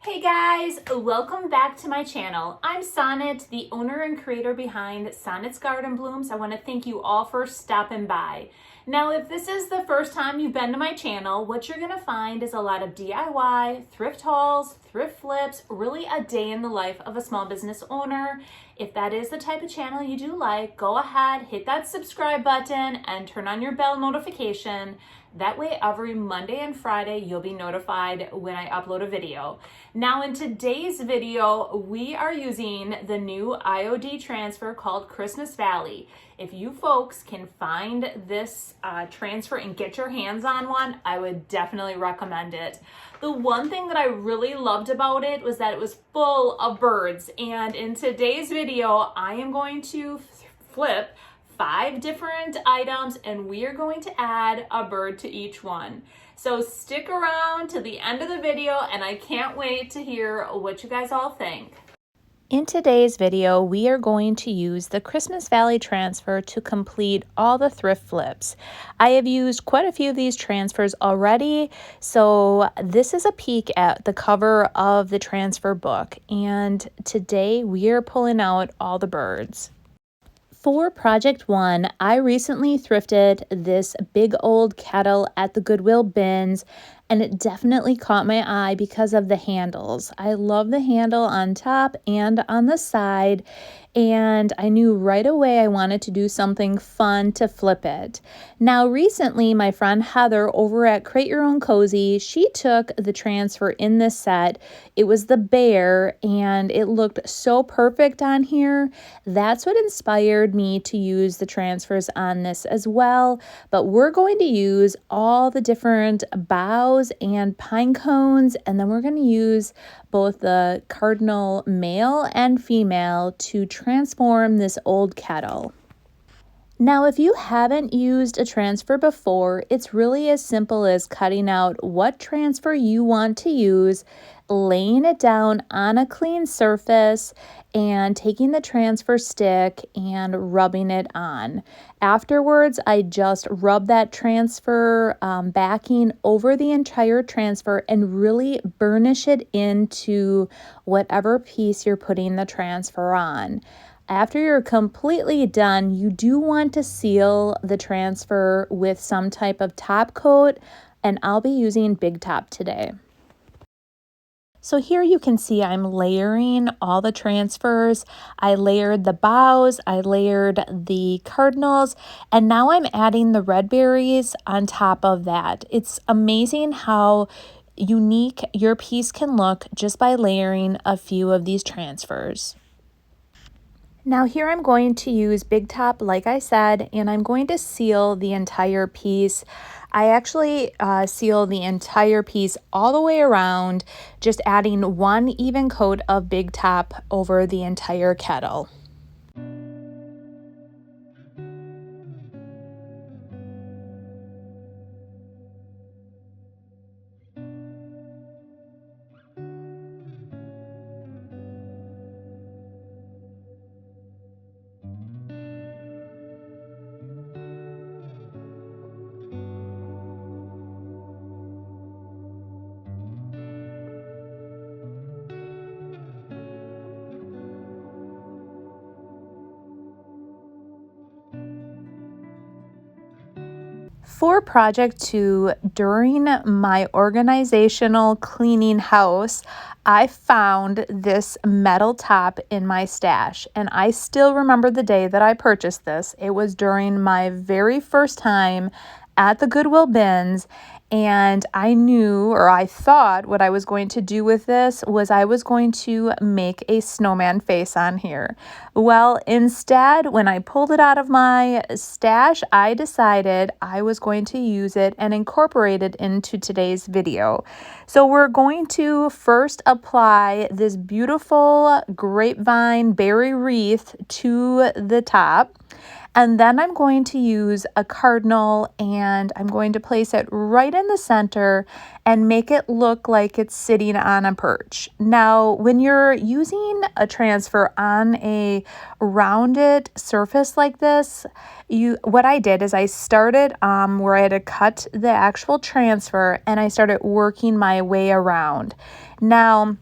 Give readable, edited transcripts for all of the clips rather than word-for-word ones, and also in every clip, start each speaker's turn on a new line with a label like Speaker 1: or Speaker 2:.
Speaker 1: Hey guys, welcome back to my channel. I'm Sonnet, the owner and creator behind Sonnet's Garden Blooms. I want to thank you all for stopping by. Now, if this is the first time you've been to my channel, what you're going to find is a lot of DIY, thrift hauls, thrift flips, really a day in the life of a small business owner. If that is the type of channel you do like, go ahead, hit that subscribe button and turn on your bell notification. That way, every Monday and Friday, you'll be notified when I upload a video. Now, in today's video, we are using the new IOD transfer called Christmas Valley. If you folks can find this transfer and get your hands on one, I would definitely recommend it. The one thing that I really loved about it was that it was full of birds. And in today's video, I am going to flip 5 different items and we are going to add a bird to each one. So stick around to the end of the video and I can't wait to hear what you guys all think. In today's video, we are going to use the Christmas Valley transfer to complete all the thrift flips. I have used quite a few of these transfers already, so this is a peek at the cover of the transfer book, and today we are pulling out all the birds. For project 1, I recently thrifted this big old kettle at the Goodwill bins, and it definitely caught my eye because of the handles. I love the handle on top and on the side, and I knew right away I wanted to do something fun to flip it. Now, recently, my friend Heather over at Create Your Own Cozy, she took the transfer in this set. It was the bear, and it looked so perfect on here. That's what inspired me to use the transfers on this as well. But we're going to use all the different boughs and pine cones, and then we're going to use both the cardinal male and female to transform this old kettle. Now, if you haven't used a transfer before, it's really as simple as cutting out what transfer you want to use, laying it down on a clean surface, and taking the transfer stick and rubbing it on. Afterwards, I just rub that transfer backing over the entire transfer and really burnish it into whatever piece you're putting the transfer on. After you're completely done, you do want to seal the transfer with some type of top coat, and I'll be using Big Top today. So here you can see I'm layering all the transfers. I layered the boughs, I layered the cardinals, and now I'm adding the red berries on top of that. It's amazing how unique your piece can look just by layering a few of these transfers. Now here I'm going to use Big Top, like I said, and I'm going to seal the entire piece. I actually seal the entire piece all the way around, just adding one even coat of Big Top over the entire kettle. For project 2, during my organizational cleaning house, I found this metal top in my stash, and I still remember the day that I purchased this. It was during my very first time at the Goodwill bins, and I knew, or I thought, what I was going to do with this was I was going to make a snowman face on here. Well, instead, when I pulled it out of my stash, I decided I was going to use it and incorporate it into today's video. So we're going to first apply this beautiful grapevine berry wreath to the top. And then I'm going to use a cardinal and I'm going to place it right in the center and make it look like it's sitting on a perch. Now, when you're using a transfer on a rounded surface like this, what I did is I started where I had to cut the actual transfer and I started working my way around. Now,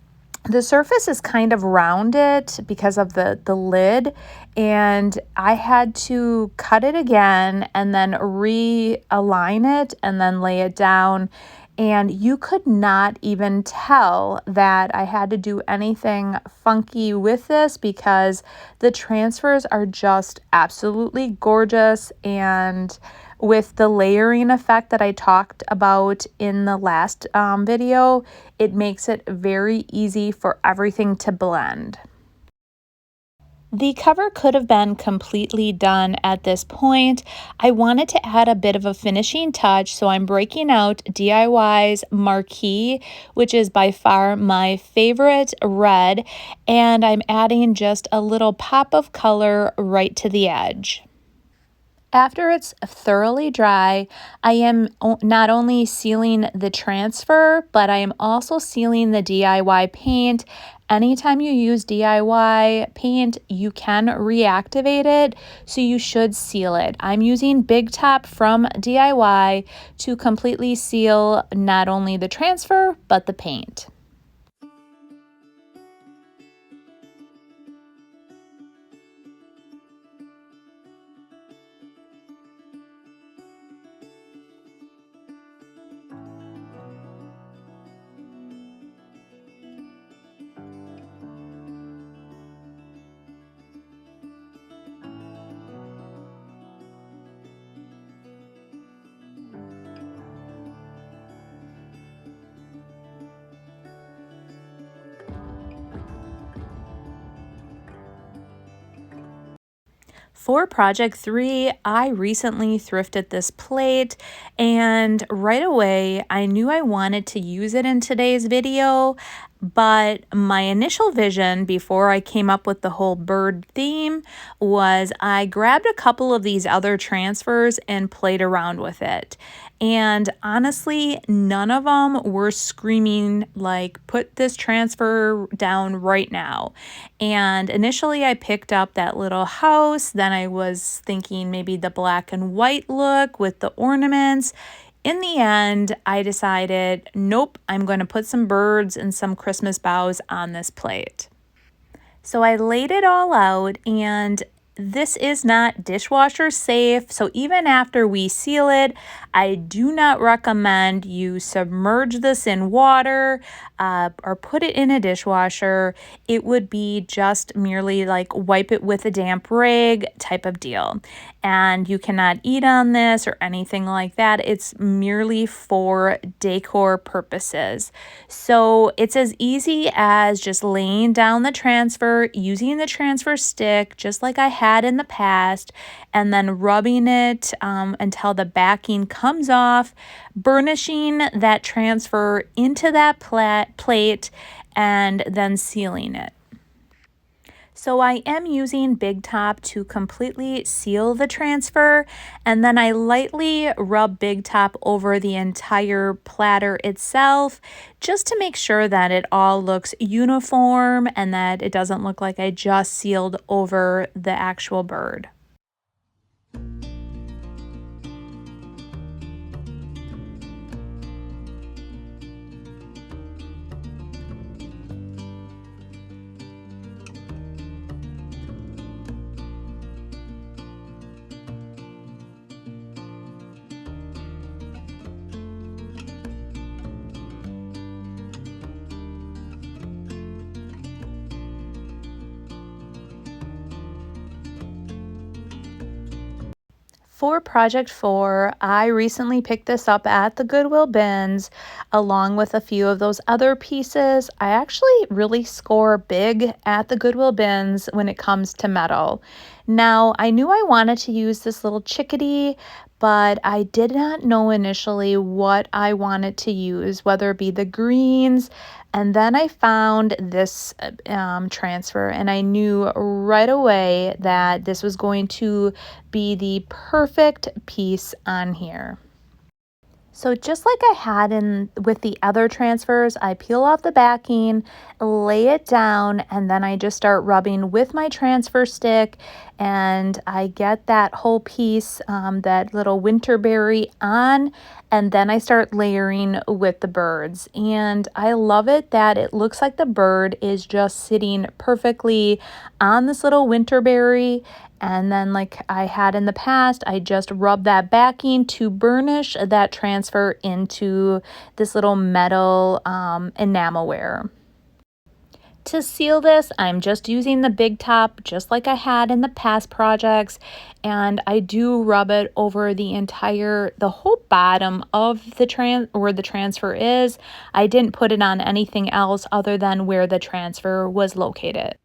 Speaker 1: The surface is kind of rounded because of the lid, and I had to cut it again and then realign it and then lay it down. And you could not even tell that I had to do anything funky with this because the transfers are just absolutely gorgeous. And with the layering effect that I talked about in the last video, it makes it very easy for everything to blend. The cover could have been completely done at this point. I wanted to add a bit of a finishing touch, so I'm breaking out DIY's Marquee, which is by far my favorite red, and I'm adding just a little pop of color right to the edge. After it's thoroughly dry, I am not only sealing the transfer, but I am also sealing the DIY paint. Anytime you use DIY paint, you can reactivate it, so you should seal it. I'm using Big Top from DIY to completely seal not only the transfer, but the paint. For project 3, I recently thrifted this plate, and right away I knew I wanted to use it in today's video, but my initial vision before I came up with the whole bird theme was I grabbed a couple of these other transfers and played around with it. And honestly, none of them were screaming like, put this transfer down right now. And initially I picked up that little house. Then I was thinking maybe the black and white look with the ornaments. In the end, I decided, nope, I'm going to put some birds and some Christmas boughs on this plate. So I laid it all out, and this is not dishwasher safe, so even after we seal it, I do not recommend you submerge this in water or put it in a dishwasher. It would be just merely like wipe it with a damp rag type of deal. And you cannot eat on this or anything like that. It's merely for decor purposes. So it's as easy as just laying down the transfer, using the transfer stick just like I had in the past, and then rubbing it until the backing comes off, burnishing that transfer into that plate, and then sealing it. So I am using Big Top to completely seal the transfer, and then I lightly rub Big Top over the entire platter itself just to make sure that it all looks uniform and that it doesn't look like I just sealed over the actual bird. For project 4, I recently picked this up at the Goodwill bins along with a few of those other pieces. I actually really score big at the Goodwill bins when it comes to metal. Now, I knew I wanted to use this little chickadee, but I did not know initially what I wanted to use, whether it be the greens. And then I found this transfer, and I knew right away that this was going to be the perfect piece on here. So just like I had in with the other transfers, I peel off the backing, lay it down, and then I just start rubbing with my transfer stick, and I get that whole piece, that little winterberry on, and then I start layering with the birds. And I love it that it looks like the bird is just sitting perfectly on this little winterberry. And then, like I had in the past, I just rub that backing to burnish that transfer into this little metal enamelware. To seal this, I'm just using the big top, just like I had in the past projects, and I do rub it over the whole bottom of the where the transfer is. I didn't put it on anything else other than where the transfer was located.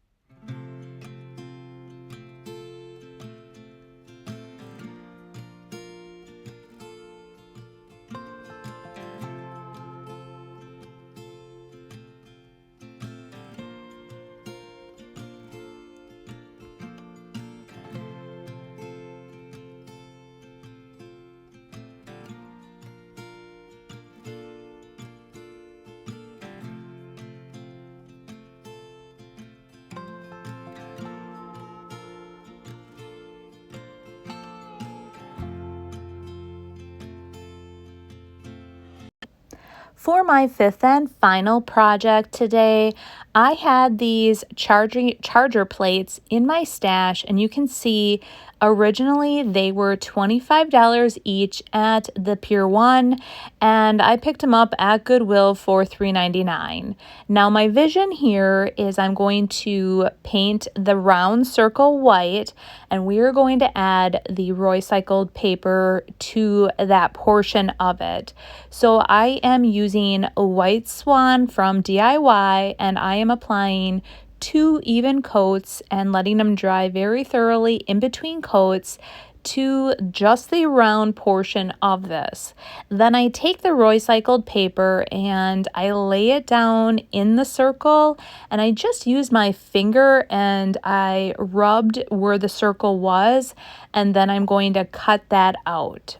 Speaker 1: For my fifth and final project today, I had these charger plates in my stash, and you can see originally they were $25 each at the Pier 1, and I picked them up at Goodwill for $3.99. Now my vision here is I'm going to paint the round circle white, and we are going to add the recycled paper to that portion of it. So I am using a white swan from DIY, and I am applying 2 even coats and letting them dry very thoroughly in between coats to just the round portion of this. Then I take the recycled paper and I lay it down in the circle, and I just use my finger and I rubbed where the circle was, and then I'm going to cut that out.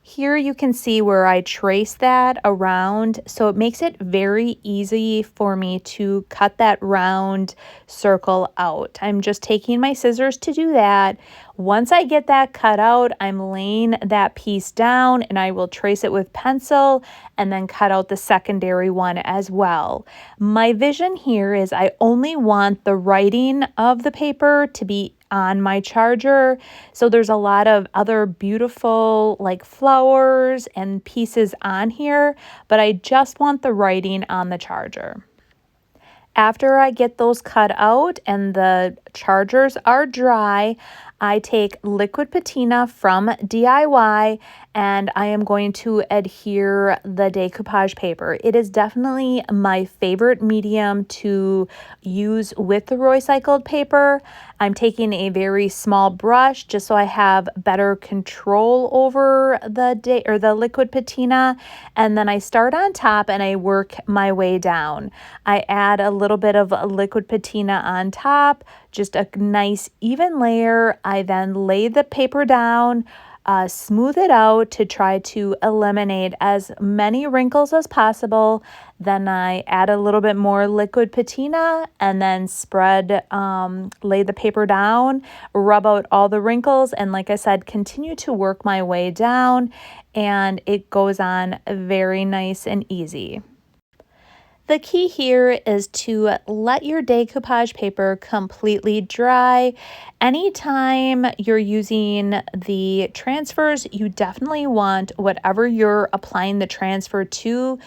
Speaker 1: Here you can see where I trace that around, so it makes it very easy for me to cut that round circle out. I'm just taking my scissors to do that. Once I get that cut out, I'm laying that piece down and I will trace it with pencil and then cut out the secondary one as well. My vision here is I only want the writing of the paper to be on my charger. So there's a lot of other beautiful like flowers and pieces on here, but I just want the writing on the charger. After I get those cut out and the chargers are dry, I take liquid patina from DIY and I am going to adhere the decoupage paper. It is definitely my favorite medium to use with the recycled paper. I'm taking a very small brush just so I have better control over the liquid patina, and then I start on top and I work my way down. I add a little bit of liquid patina on top, just a nice even layer. I then lay the paper down, smooth it out to try to eliminate as many wrinkles as possible. Then I add a little bit more liquid patina and then lay the paper down, rub out all the wrinkles, and like I said, continue to work my way down, and it goes on very nice and easy. The key here is to let your decoupage paper completely dry. Anytime you're using the transfers, you definitely want whatever you're applying the transfer to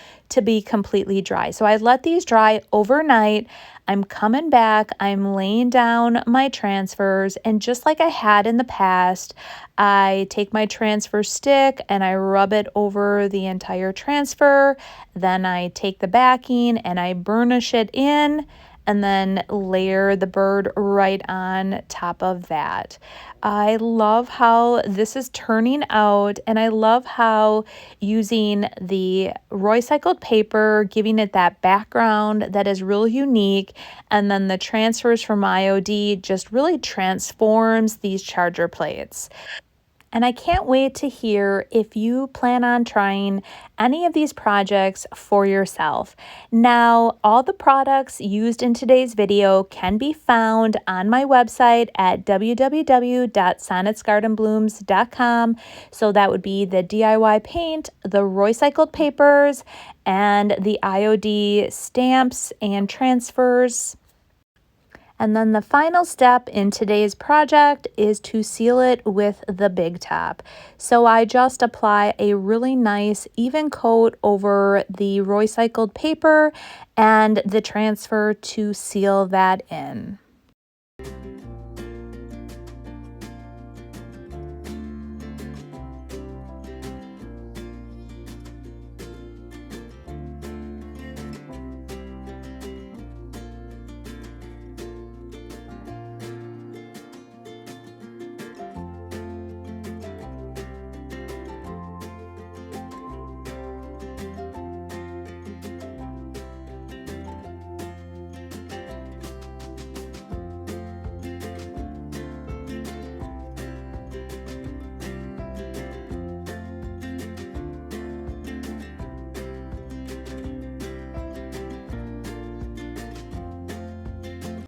Speaker 1: be completely dry. So I let these dry overnight. I'm coming back, I'm laying down my transfers, and just like I had in the past, I take my transfer stick and I rub it over the entire transfer. Then I take the backing and I burnish it in, and then layer the bird right on top of that. I love how this is turning out, and I love how using the recycled paper, giving it that background that is real unique, and then the transfers from IOD just really transforms these charger plates. And I can't wait to hear if you plan on trying any of these projects for yourself. Now, all the products used in today's video can be found on my website at www.sonnetsgardenblooms.com. So that would be the DIY paint, the recycled papers, and the IOD stamps and transfers. And then the final step in today's project is to seal it with the Big Top. So I just apply a really nice even coat over the recycled paper and the transfer to seal that in.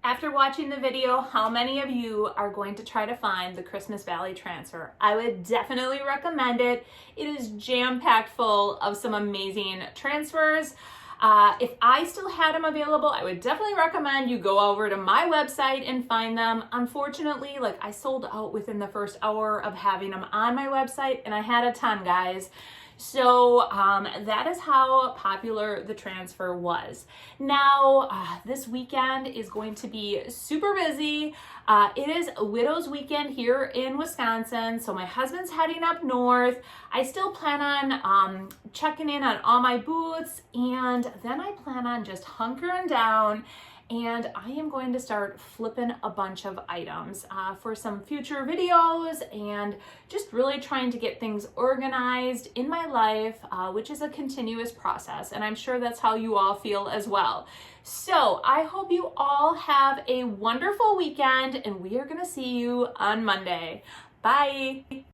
Speaker 1: After watching the video, how many of you are going to try to find the Christmas Valley transfer? I would definitely recommend it. It is jam-packed full of some amazing transfers. If I still had them available, I would definitely recommend you go over to my website and find them. Unfortunately, I sold out within the first hour of having them on my website, and I had a ton, guys. So that is how popular the transfer was. Now, this weekend is going to be super busy. It is Widow's Weekend here in Wisconsin, so my husband's heading up north. I still plan on checking in on all my booths, and then I plan on just hunkering down, and I am going to start flipping a bunch of items for some future videos and just really trying to get things organized in my life, which is a continuous process. And I'm sure that's how you all feel as well. So I hope you all have a wonderful weekend, and we are going to see you on Monday. Bye.